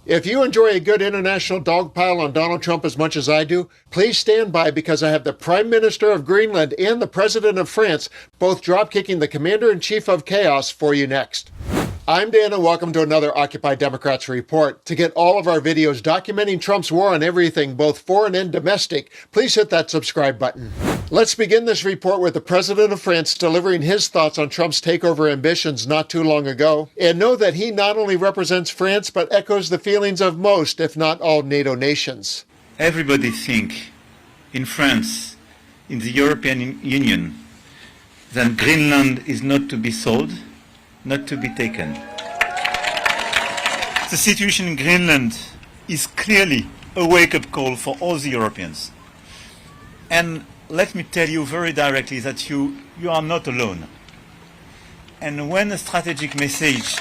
If you enjoy a good international dogpile on Donald Trump as much as I do, please stand by because I have the Prime Minister of Greenland and the President of France both dropkicking the Commander-in-Chief of Chaos for you next. I'm Dan and welcome to another Occupy Democrats Report. To get all of our videos documenting Trump's war on everything, both foreign and domestic, please hit that subscribe button. Let's begin this report with the President of France delivering his thoughts on Trump's takeover ambitions not too long ago. And know that he not only represents France, but echoes the feelings of most, if not all, NATO nations. Everybody think in France, in the European Union, that Greenland is not to be sold, not to be taken. The situation in Greenland is clearly a wake-up call for all the Europeans. And let me tell you very directly that you are not alone. And when a strategic message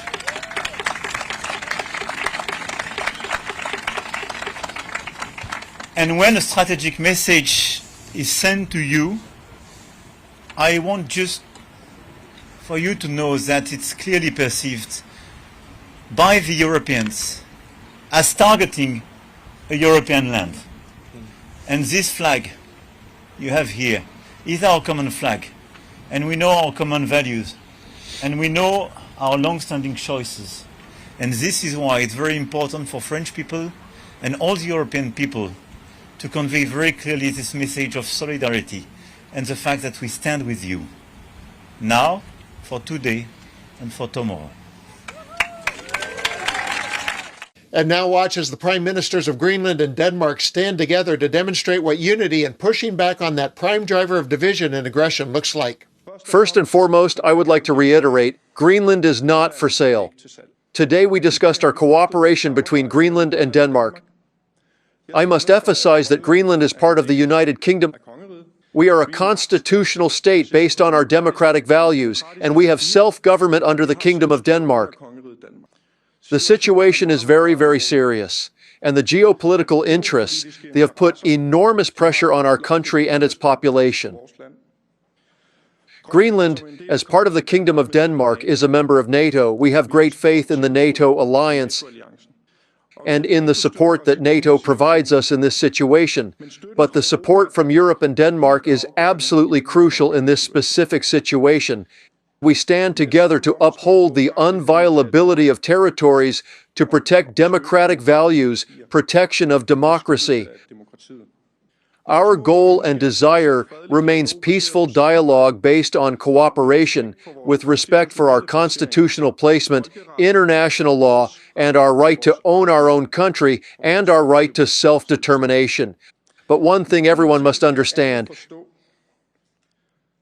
is sent to you, I want just for you to know that it's clearly perceived by the Europeans as targeting a European land. And this flag you have here is our common flag. And we know our common values. And we know our long-standing choices. And this is why it's very important for French people and all the European people to convey very clearly this message of solidarity and the fact that we stand with you now, for today, and for tomorrow. And now watch as the Prime Ministers of Greenland and Denmark stand together to demonstrate what unity and pushing back on that prime driver of division and aggression looks like. First and foremost, I would like to reiterate, Greenland is not for sale. Today we discussed our cooperation between Greenland and Denmark. I must emphasize that Greenland is part of the United Kingdom. We are a constitutional state based on our democratic values, and we have self-government under the Kingdom of Denmark. The situation is very, very serious, and the geopolitical interests, they have put enormous pressure on our country and its population. Greenland, as part of the Kingdom of Denmark, is a member of NATO. We have great faith in the NATO alliance and in the support that NATO provides us in this situation. But the support from Europe and Denmark is absolutely crucial in this specific situation. We stand together to uphold the inviolability of territories, to protect democratic values, protection of democracy. Our goal and desire remains peaceful dialogue based on cooperation with respect for our constitutional placement, international law, and our right to own our own country and our right to self-determination. But one thing everyone must understand,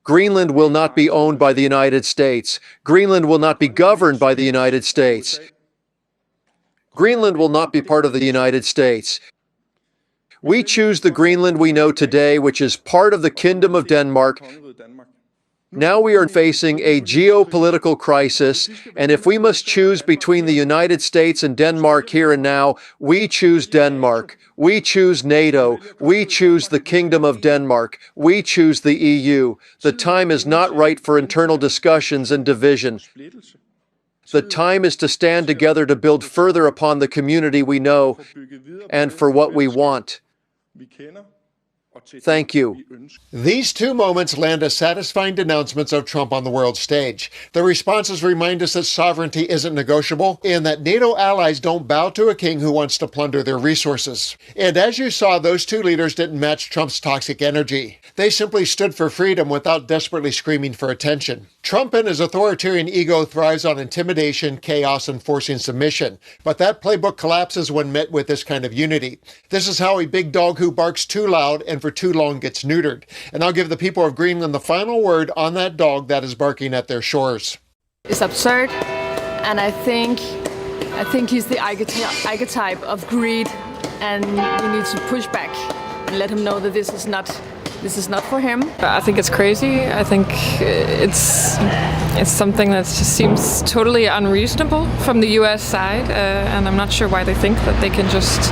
Greenland will not be owned by the United States. Greenland will not be governed by the United States. Greenland will not be part of the United States. We choose the Greenland we know today, which is part of the Kingdom of Denmark. Now we are facing a geopolitical crisis, and if we must choose between the United States and Denmark here and now, we choose Denmark. We choose NATO. We choose the Kingdom of Denmark. We choose the EU. The time is not right for internal discussions and division. The time is to stand together to build further upon the community we know and for what we want. Thank you. These two moments land as satisfying denouncements of Trump on the world stage. The responses remind us that sovereignty isn't negotiable and that NATO allies don't bow to a king who wants to plunder their resources. And as you saw, those two leaders didn't match Trump's toxic energy. They simply stood for freedom without desperately screaming for attention. Trump and his authoritarian ego thrives on intimidation, chaos, and forcing submission. But that playbook collapses when met with this kind of unity. This is how a big dog who barks too loud and for too long gets neutered. And I'll give the people of Greenland the final word on that dog that is barking at their shores. It's absurd, and I think he's the archetype of greed, and we need to push back and let him know that this is not for him. I think it's crazy. I think it's something that just seems totally unreasonable from the U.S. side, and I'm not sure why they think that they can just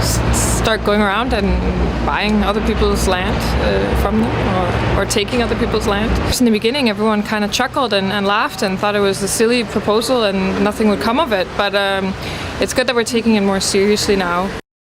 start going around and buying other people's land from them, or taking other people's land. In the beginning, everyone kind of chuckled and laughed and thought it was a silly proposal and nothing would come of it. But it's good that we're taking it more seriously now.